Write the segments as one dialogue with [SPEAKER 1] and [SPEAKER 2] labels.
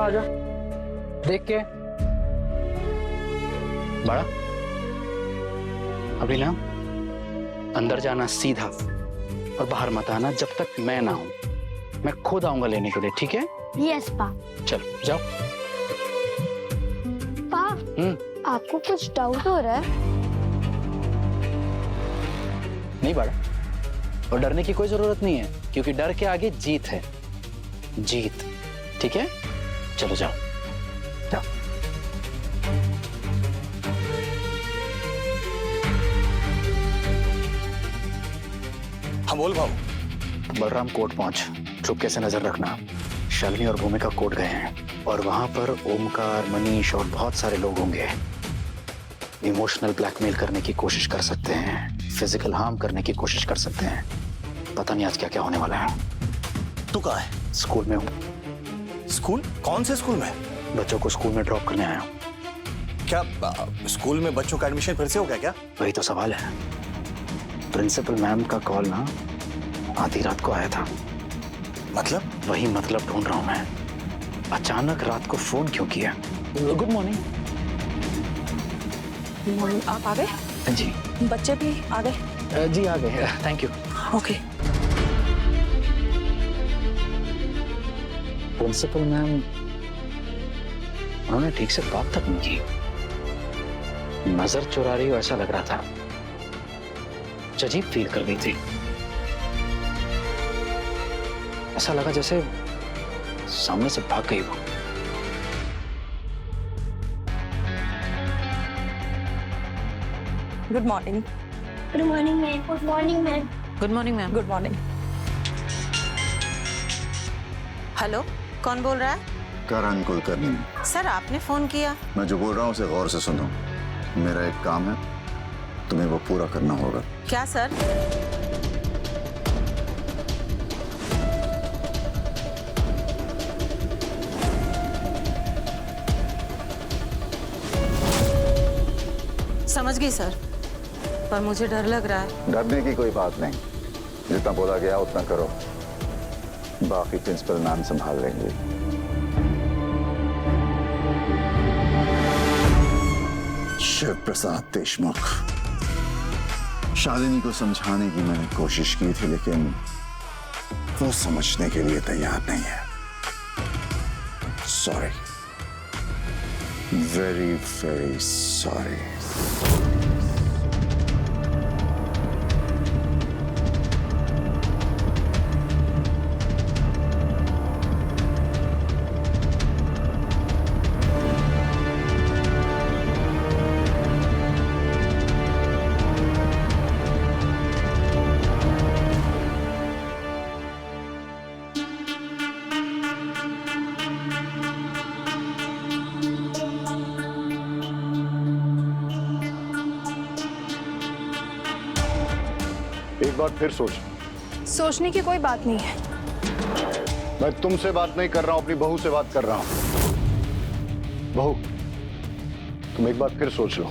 [SPEAKER 1] आजा, देख के बड़ा। अभी ना अंदर जाना सीधा और बाहर मत आना जब तक मैं ना हूं। मैं खुद आऊंगा लेने के लिए, ठीक है?
[SPEAKER 2] यस पा।
[SPEAKER 1] चलो जाओ।
[SPEAKER 2] पा, आपको कुछ डाउट हो रहा है?
[SPEAKER 1] नहीं बड़ा, और डरने की कोई जरूरत नहीं है, क्योंकि डर के आगे जीत है, जीत। ठीक है, चलो जाओ जाओ।
[SPEAKER 3] हाँ बोल भाऊ।
[SPEAKER 1] बलराम कोर्ट पहुंच, चुपके से नजर रखना। शालिनी और भूमिका कोर्ट गए हैं और वहां पर ओमकार, मनीष और बहुत सारे लोग होंगे। इमोशनल ब्लैकमेल करने की कोशिश कर सकते हैं, फिजिकल हार्म करने की कोशिश कर सकते हैं। पता नहीं आज क्या क्या होने वाला है।
[SPEAKER 3] तू कहाँ है?
[SPEAKER 1] स्कूल में हूँ।
[SPEAKER 3] स्कूल? कौन से स्कूल में?
[SPEAKER 1] बच्चों को स्कूल में ड्रॉप करने आया हूँ।
[SPEAKER 3] क्या स्कूल में बच्चों का एडमिशन फिर से हो गया क्या?
[SPEAKER 1] वही तो सवाल है। प्रिंसिपल मैम का कॉल ना आधी रात को आया था।
[SPEAKER 3] मतलब?
[SPEAKER 1] वही मतलब ढूंढ रहा हूँ मैं। अचानक रात को फोन क्यों किया? Good morning.
[SPEAKER 4] आप आ गए?
[SPEAKER 1] जी।
[SPEAKER 4] बच्चे भी आ गए?
[SPEAKER 1] जी आ गए, thank you.
[SPEAKER 4] Okay.
[SPEAKER 1] Principal ma'am, उन्होंने ठीक से बात तक नहीं की। नजर चुरा रही हो ऐसा लग रहा था। अजीब फील कर रही थी। ऐसा लगा जैसे सामने से भाग गई हो।
[SPEAKER 4] Good morning.
[SPEAKER 2] Good morning ma'am. Good morning ma'am.
[SPEAKER 4] Good morning ma'am. Good morning. Hello, कौन बोल रहा है?
[SPEAKER 5] करण कुलकर्णी।
[SPEAKER 4] सर आपने फोन किया?
[SPEAKER 5] मैं जो बोल रहा हूँ उसे गौर से सुनो। मेरा एक काम है, तुम्हें वो पूरा करना होगा।
[SPEAKER 4] क्या सर? समझ गई सर, पर मुझे डर लग रहा है।
[SPEAKER 5] डरने की कोई बात नहीं, जितना बोला गया उतना करो, बाकी प्रिंसिपल मैम संभाल लेंगे। शिव प्रसाद देशमुख। शालिनी को समझाने की मैंने कोशिश की थी, लेकिन वो समझने के लिए तैयार नहीं है। Sorry, very very sorry.
[SPEAKER 6] एक बार फिर सोच।
[SPEAKER 7] सोचने की कोई बात नहीं है।
[SPEAKER 6] मैं तुमसे बात नहीं कर रहा हूं, अपनी बहू से बात कर रहा हूं। बहू, तुम एक बार फिर सोच लो।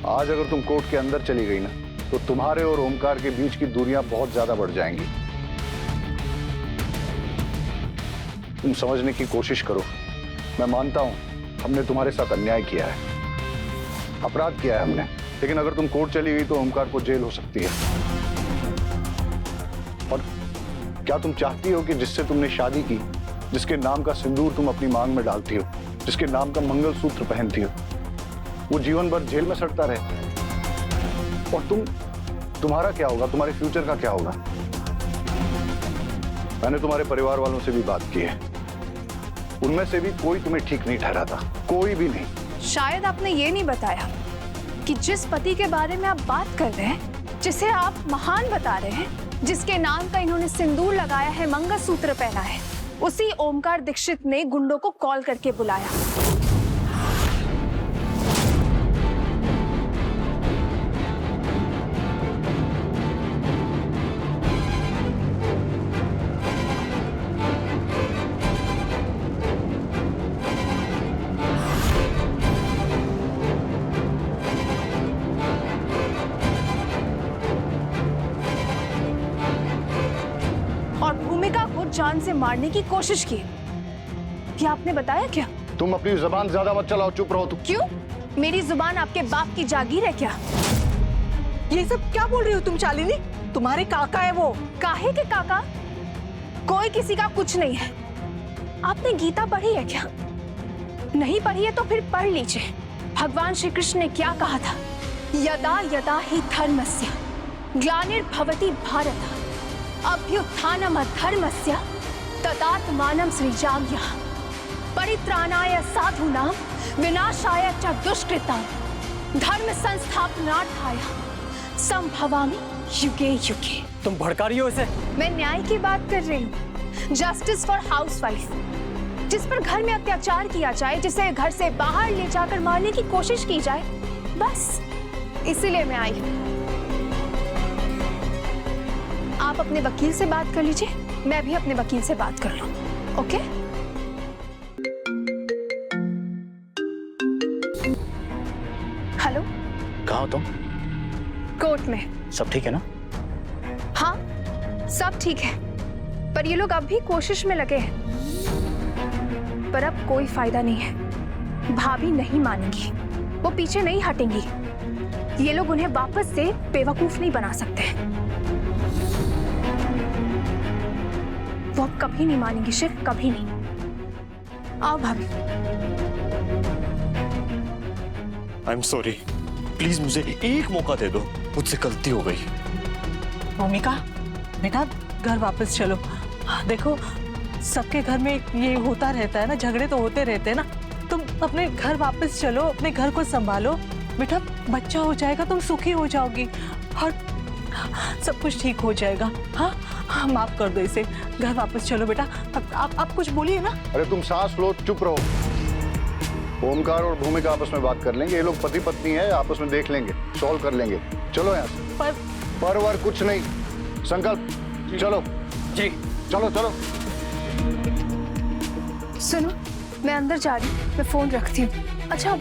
[SPEAKER 6] आज अगर तुम कोर्ट के अंदर चली गई ना, तो तुम्हारे और ओमकार के बीच की दूरियां बहुत ज्यादा बढ़ जाएंगी। तुम समझने की कोशिश करो। मैं मानता हूं हमने तुम्हारे साथ अन्याय किया है, अपराध किया है हमने, लेकिन अगर तुम कोर्ट चली गई तो ओमकार को जेल हो सकती है। और क्या तुम चाहती हो कि जिससे तुमने शादी की, जिसके नाम का सिंदूर तुम अपनी मांग में डालती हो, जिसके नाम का मंगलसूत्र पहनती हो, वो जीवन भर जेल में सड़ता रहे? और तुम्हारा क्या होगा? तुम्हारे फ्यूचर का क्या होगा? मैंने तुम्हारे परिवार वालों से भी बात की है, उनमें से भी कोई तुम्हें ठीक नहीं ठहरा था, कोई भी नहीं।
[SPEAKER 7] शायद आपने ये नहीं बताया कि जिस पति के बारे में आप बात कर रहे हैं, जिसे आप महान बता रहे हैं, जिसके नाम का इन्होंने सिंदूर लगाया है, मंगलसूत्र पहना है, उसी ओमकार दीक्षित ने गुंडों को कॉल करके बुलाया। और भूमिका को जान से मारने की कोशिश की। ये आपने बताया क्या?
[SPEAKER 6] तुम अपनी जुबान ज्यादा मत चलाओ, चुप रहो तुम।
[SPEAKER 7] क्यों? मेरी जुबान आपके बाप की जागीर है क्या?
[SPEAKER 4] ये सब क्या बोल रही हो तुम शालिनी? तुम्हारे काका है वो।
[SPEAKER 7] काहे के काका? कोई किसी का कुछ नहीं है। आपने गीता पढ़ी है क्या? नहीं पढ़ी है तो फिर पढ़ लीजिए। भगवान श्री कृष्ण ने क्या कहा था? यदा यदा हि धर्मस्य ग्लानिर्भवति भारत अभ्युत्थानम् अधर्मस्य तदात्मानं सृजाम्यहः परित्राणाय साधूनां विनाशाय च दुष्कृतां धर्म संस्थापनार्थाय संभवामि युगे युगे।
[SPEAKER 8] तुम भड़का रही हो इसे?
[SPEAKER 7] मैं न्याय की बात कर रही हूँ। जस्टिस फॉर हाउसवाइफ, जिस पर घर में अत्याचार किया जाए, जिसे घर से बाहर ले जाकर मारने की कोशिश की जाए, बस इसीलिए मैं आई हूँ। आप अपने वकील से बात कर लीजिए, मैं भी अपने वकील से बात कर लूँ। ओके? हेलो,
[SPEAKER 1] कहाँ हो तुम?
[SPEAKER 7] कोर्ट में।
[SPEAKER 1] सब ठीक है ना?
[SPEAKER 7] हाँ, सब ठीक है, पर ये लोग अब भी कोशिश में लगे हैं। पर अब कोई फायदा नहीं है। भाभी नहीं मानेंगी, वो पीछे नहीं हटेंगी। ये लोग उन्हें वापस से बेवकूफ नहीं बना सकते। वो अब कभी नहीं मानेंगी, शिव, कभी नहीं। आओ भाभी।
[SPEAKER 8] आई एम सॉरी, प्लीज मुझे एक मौका दे दो, मुझसे गलती हो गई।
[SPEAKER 4] भूमिका बेटा, घर वापस चलो। देखो, सबके घर में ये होता रहता है ना, झगड़े तो होते रहते हैं ना। तुम अपने घर वापस चलो, अपने घर को संभालो बेटा। बच्चा हो जाएगा, तुम सुखी हो जाओगी और सब कुछ ठीक हो जाएगा। हाँ, माफ कर दो इसे। घर वापस चलो बेटा। आप कुछ बोलिए ना।
[SPEAKER 6] अरे तुम सांस लो, चुप रहो। ओमकार और भूमिका आपस में बात कर लेंगे। ये लोग पति पत्नी है, आपस में देख लेंगे, सॉल्व कर लेंगे। चलो यहाँ से। पर कुछ नहीं, संकल्प। चलो
[SPEAKER 8] जी,
[SPEAKER 6] चलो चलो।
[SPEAKER 7] सुनो, मैं अंदर जा रही हूँ, मैं फोन रखती हूँ। अच्छा,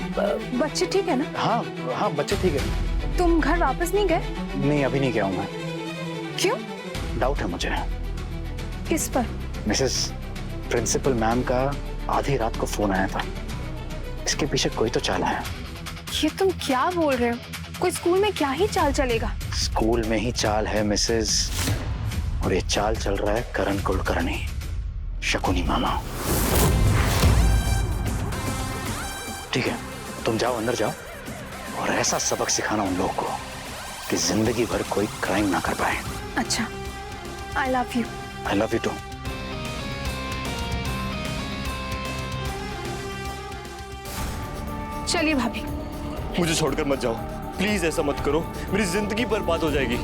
[SPEAKER 7] बच्चे ठीक है ना?
[SPEAKER 1] हाँ हाँ, बच्चे ठीक है।
[SPEAKER 7] तुम घर वापस नहीं गए?
[SPEAKER 1] नहीं, अभी नहीं गया हूँ मैं।
[SPEAKER 7] क्यों?
[SPEAKER 1] डाउट है मुझे।
[SPEAKER 7] किस पर?
[SPEAKER 1] मिसेस प्रिंसिपल मैम का आधी रात को फोन आया था। इसके पीछे कोई तो चाल है।
[SPEAKER 7] ये तुम क्या बोल रहे हो? कोई स्कूल में क्या ही चाल चलेगा?
[SPEAKER 1] स्कूल में ही चाल है मिसेस, और ये चाल चल रहा है करण कुलकर्णी, शकुनी मामा। ठीक है, तुम जाओ, अंदर जाओ और ऐसा सबक सिखाना उन लोगों को कि जिंदगी भर कोई क्राइम ना कर पाए।
[SPEAKER 7] अच्छा, I love you.
[SPEAKER 1] I love you too.
[SPEAKER 7] चलिए भाभी।
[SPEAKER 8] मुझे छोड़कर मत जाओ, प्लीज ऐसा मत करो, मेरी जिंदगी बर्बाद हो जाएगी।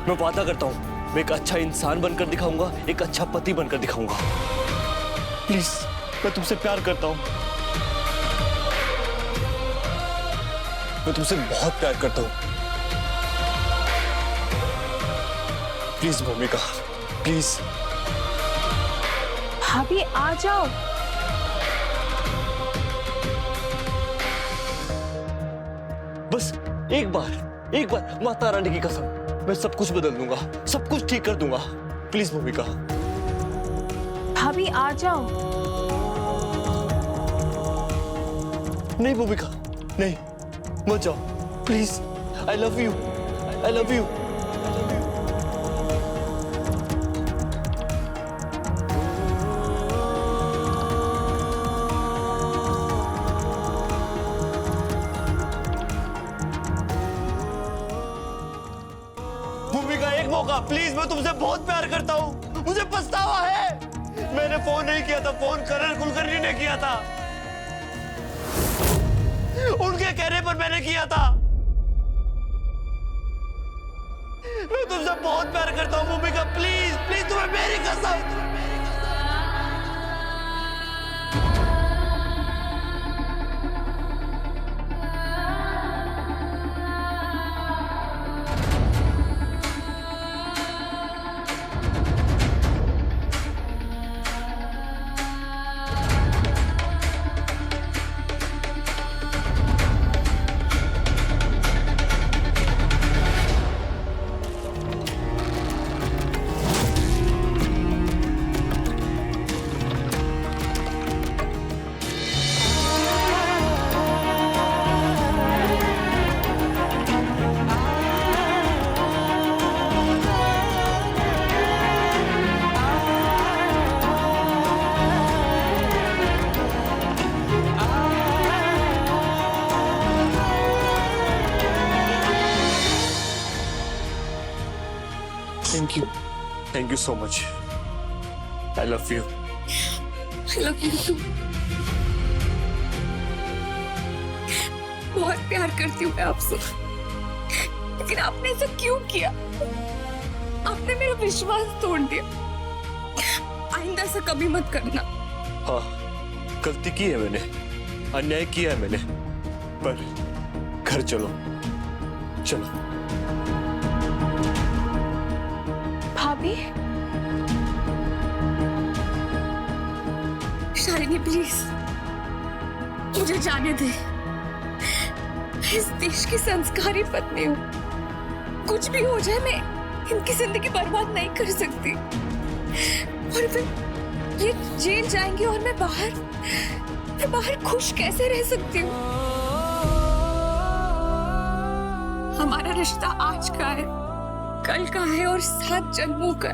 [SPEAKER 8] मैं वादा करता हूँ, मैं एक अच्छा इंसान बनकर दिखाऊंगा, एक अच्छा पति बनकर दिखाऊंगा। प्लीज, मैं तुमसे प्यार करता हूँ। मैं तुमसे बहुत प्यार करता हूँ। प्लीज भूमिका, प्लीज।
[SPEAKER 7] भाभी आ जाओ।
[SPEAKER 8] बस एक बार माता रानी की कसम, मैं सब कुछ बदल दूंगा, सब कुछ ठीक कर दूंगा। प्लीज भूमिका।
[SPEAKER 7] भाभी आ जाओ।
[SPEAKER 8] नहीं भूमिका, नहीं, मत जाओ please. I love you, I love you. भूमिका, एक मौका प्लीज, मैं तुमसे बहुत प्यार करता हूँ, मुझे पछतावा है। मैंने फोन नहीं किया था, फोन करण कुलकर्णी ने किया था, उनके कहने पर मैंने किया था। मैं तुमसे बहुत प्यार करता हूँ भूमिका, प्लीज प्लीज, तुम्हें मेरी कसम। Thank you so much. I love you.
[SPEAKER 9] I love you too। बहुत प्यार करती हूँ मैं आपसे, लेकिन आपने ऐसा क्यों किया? आपने मेरा विश्वास तोड़ दिया। आइंदा ऐसा कभी मत करना।
[SPEAKER 8] हाँ, गलती की है मैंने, अन्याय किया है मैंने, पर घर चलो, चलो।
[SPEAKER 7] भाभी,
[SPEAKER 9] शालिनी प्लीज मुझे जाने दे। इस देश की संस्कारी पत्नी हूँ, कुछ भी हो जाए मैं इनकी जिंदगी बर्बाद नहीं कर सकती। और फिर ये जेल जाएंगे और मैं बाहर खुश कैसे रह सकती हूँ? हमारा रिश्ता आज का है, कल का है और 7 जन्मों का।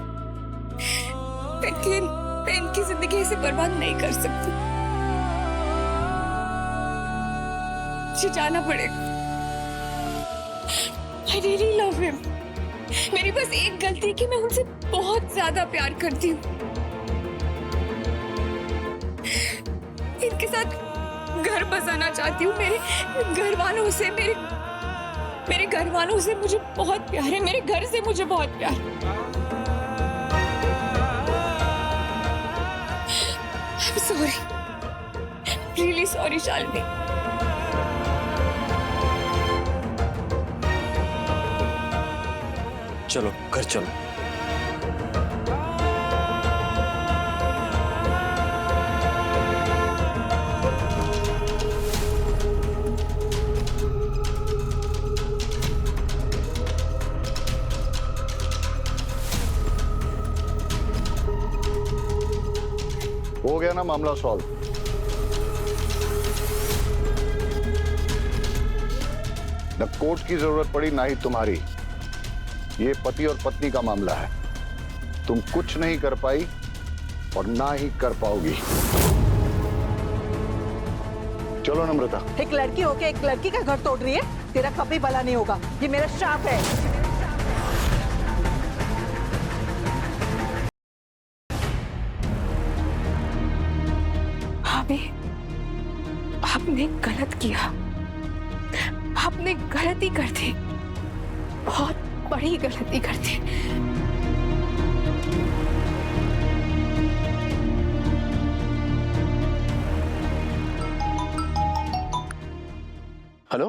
[SPEAKER 9] लेकिन मैं इनकी जिंदगी ऐसे बर्बाद नहीं कर सकती। मुझे जाना पड़ेगा। I really love him। मेरी बस एक गलती है कि मैं उनसे बहुत ज्यादा प्यार करती हूँ। इनके साथ घर बसाना चाहती हूँ। मेरे घर वालों से मेरे घर वालों से मुझे बहुत प्यार है। मेरे घर से मुझे बहुत प्यार है। I'm sorry, really sorry Shalini.
[SPEAKER 8] चलो घर चलो।
[SPEAKER 6] हो गया ना मामला सॉल्व? न कोर्ट की जरूरत पड़ी ना ही तुम्हारी। ये पति और पत्नी का मामला है। तुम कुछ नहीं कर पाई और ना ही कर पाओगी। चलो नम्रता।
[SPEAKER 4] एक लड़की होके एक लड़की का घर तोड़ रही है, तेरा कभी भला नहीं होगा। ये मेरा श्राप है।
[SPEAKER 7] भाभी, आपने गलत किया। आपने गलती कर दी, बहुत बड़ी गलती कर दी।
[SPEAKER 1] हेलो।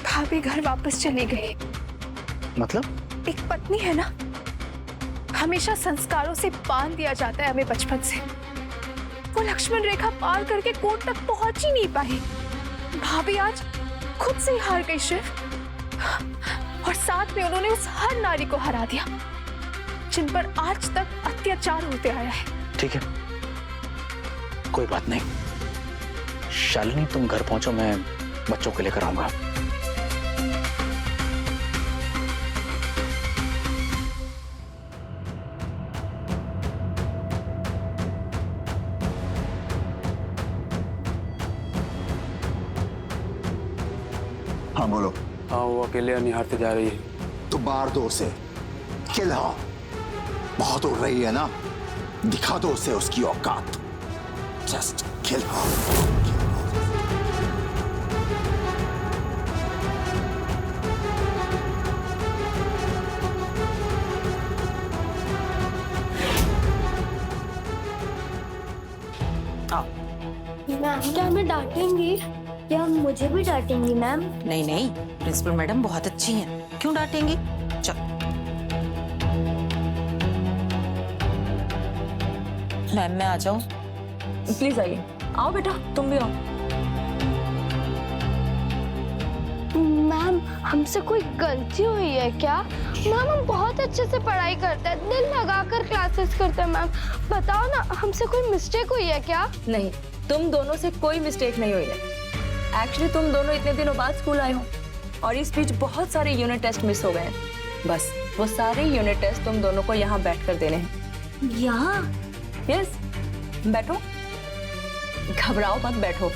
[SPEAKER 7] भाभी घर वापस चली गई।
[SPEAKER 1] मतलब?
[SPEAKER 7] एक पत्नी है ना, हमेशा संस्कारों से बांध दिया जाता है हमें बचपन से। वो लक्ष्मण रेखा पार करके कोर्ट तक पहुंच ही नहीं पाई। भाभी आज खुद से ही हार गई शिव, और साथ में उन्होंने उस हर नारी को हरा दिया जिन पर आज तक अत्याचार होते आया है।
[SPEAKER 1] ठीक है, कोई बात नहीं। शालिनी तुम घर पहुंचो, मैं बच्चों को लेकर आऊंगा।
[SPEAKER 3] हाँ बोलो।
[SPEAKER 10] हाँ, वो अकेले निहार से जा रही है।
[SPEAKER 3] तो मार दो उसे, किल हो। बहुत उड़ रही है ना, दिखा दो उसे उसकी औकात। जस्ट किल हो।
[SPEAKER 2] मैम क्या हमें डांटेंगी? क्या मुझे भी डांटेंगी मैम?
[SPEAKER 11] नहीं नहीं, प्रिंसिपल मैडम बहुत अच्छी हैं, क्यों डांटेंगी? चल मैम, मैं आ जाऊं?
[SPEAKER 9] प्लीज आइए। आओ बेटा, तुम भी आओ।
[SPEAKER 2] मैम हमसे कोई गलती हुई है क्या? मैम हम बहुत अच्छे से पढ़ाई करते हैं, दिल लगाकर क्लासेस करते हैं। मैम बताओ ना, हमसे कोई मिस्टेक हुई है क्या?
[SPEAKER 9] नहीं, तुम दोनों से कोई मिस्टेक नहीं हुई है। एक्चुअली तुम दोनों इतने दिनों बाद स्कूल आए हो और इस बीच बहुत सारे यूनिट टेस्ट मिस हो गए हैं। बस वो सारे यूनिट टेस्ट तुम दोनों को यहाँ बैठकर देने हैं।
[SPEAKER 2] यहाँ?
[SPEAKER 9] यस, बैठो, घबराओ मत, बैठो।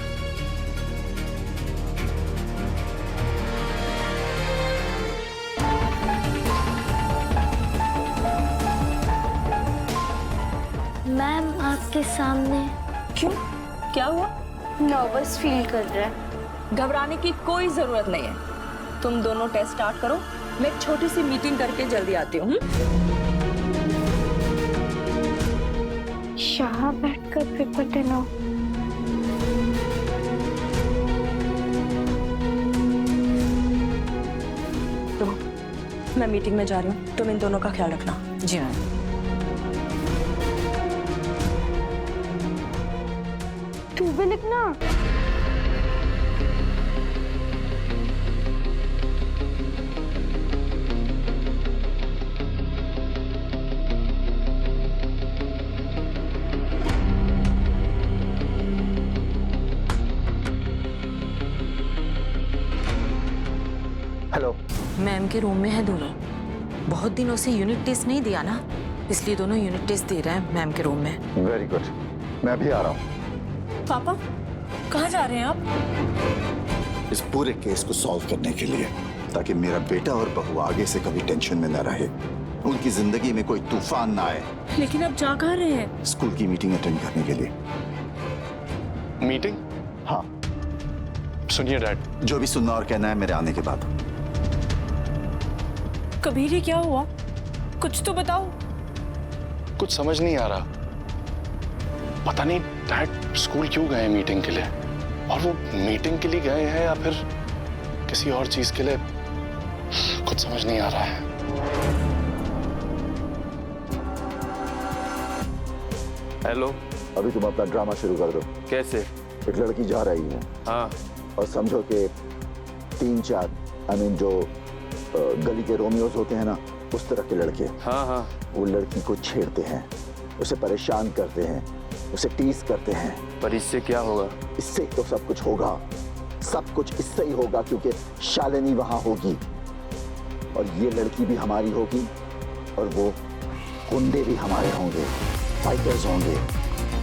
[SPEAKER 2] के सामने।
[SPEAKER 9] क्यों, क्या हुआ?
[SPEAKER 2] नर्वस फील कर रहा है।
[SPEAKER 9] घबराने की कोई जरूरत नहीं है। तुम दोनों टेस्ट स्टार्ट करो, मैं एक छोटी सी मीटिंग करके जल्दी आती हूँ।
[SPEAKER 2] यहाँ बैठकर पेपर देना।
[SPEAKER 9] तो मैं मीटिंग में जा रही हूँ, तुम इन दोनों का ख्याल रखना।
[SPEAKER 11] जी मैम।
[SPEAKER 2] तू भी लिखना।
[SPEAKER 1] हेलो।
[SPEAKER 11] मैम के रूम में है दोनों। बहुत दिनों से यूनिट टेस्ट नहीं दिया ना, इसलिए दोनों यूनिट टेस्ट दे रहे हैं मैम के रूम में।
[SPEAKER 5] वेरी गुड, मैं भी आ रहा हूँ।
[SPEAKER 9] पापा, कहाँ जा रहे हैं आप?
[SPEAKER 3] इस पूरे केस को सॉल्व करने के लिए, ताकि मेरा बेटा और बहू आगे से कभी टेंशन में न रहे, उनकी जिंदगी में कोई तूफान ना आए।
[SPEAKER 9] लेकिन अब जा कहाँ रहे हैं?
[SPEAKER 3] स्कूल की मीटिंग अटेंड करने के लिए।
[SPEAKER 6] मीटिंग?
[SPEAKER 3] हाँ,
[SPEAKER 6] सुनिए डैड,
[SPEAKER 3] जो भी सुनना और कहना है मेरे आने के बाद।
[SPEAKER 9] कबीर, ये क्या हुआ? कुछ तो बताओ।
[SPEAKER 6] कुछ समझ नहीं आ रहा। पता नहीं डैड स्कूल क्यों गए मीटिंग के लिए, और वो मीटिंग के लिए गए हैं या फिर किसी और चीज के लिए, कुछ समझ नहीं आ रहा है।
[SPEAKER 10] हेलो।
[SPEAKER 5] अभी तुम अपना ड्रामा शुरू कर दो।
[SPEAKER 10] कैसे?
[SPEAKER 5] एक लड़की जा रही है
[SPEAKER 10] हाँ।
[SPEAKER 5] और समझो कि 3-4 जो गली के रोमियोज होते हैं ना, उस तरह के लड़के,
[SPEAKER 10] हाँ हाँ,
[SPEAKER 5] वो लड़की को छेड़ते हैं, उसे परेशान करते हैं, उसे टीज करते हैं।
[SPEAKER 10] पर इससे क्या होगा?
[SPEAKER 5] इससे तो सब कुछ होगा, सब कुछ इससे ही होगा, क्योंकि शालिनी वहां होगी और ये लड़की भी हमारी होगी और वो गुंडे भी हमारे होंगे, फाइटर्स होंगे,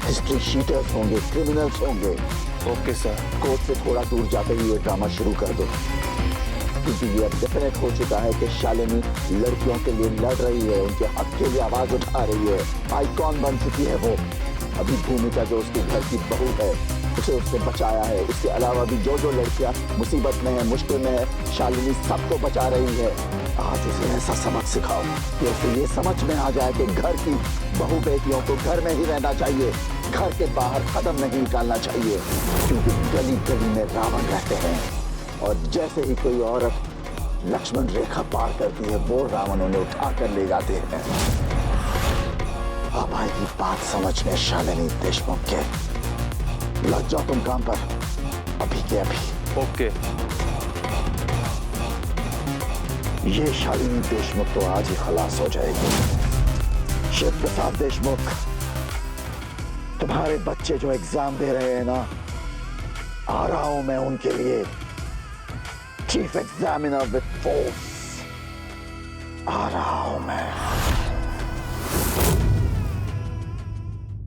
[SPEAKER 5] हिस्ट्री शीटर्स होंगे, क्रिमिनल्स होंगे।
[SPEAKER 10] Okay sir.
[SPEAKER 5] कोर्ट से थोड़ा दूर जाते ही ये ड्रामा शुरू कर दो, क्योंकि ये अब डेफिनेट हो चुका है कि शालिनी लड़कियों के लिए लड़ रही है, उनके हक के लिए आवाज उठा रही है, आइकॉन बन चुकी है वो। अभी भूमिका जो उसके घर की बहू है, उसे उसने बचाया है। इसके अलावा भी जो जो लड़कियां मुसीबत में है, मुश्किल में है, शालिनी सबको बचा रही है। आज उसे ऐसा सबक सिखाओ कि उसे ये समझ में आ जाए कि घर की बहू बेटियों को घर में ही रहना चाहिए, घर के बाहर कदम नहीं निकालना चाहिए, क्योंकि गली गली में रावण रहते हैं और जैसे ही कोई औरत लक्ष्मण रेखा पार करती है, वो रावण उन्हें उठा कर ले जाते हैं। अब आएगी बात समझ में शालिनी देशमुख के। लग जाओ तुम काम पर, अभी के अभी।
[SPEAKER 10] ओके।
[SPEAKER 5] ये शालिनी देशमुख तो आज ही खलास हो जाएगी। शिव प्रसाद देशमुख, तुम्हारे बच्चे जो एग्जाम दे रहे हैं ना, आ रहा हूं मैं उनके लिए, चीफ एग्जामिनर विद फोर्स आ रहा हूं मैं।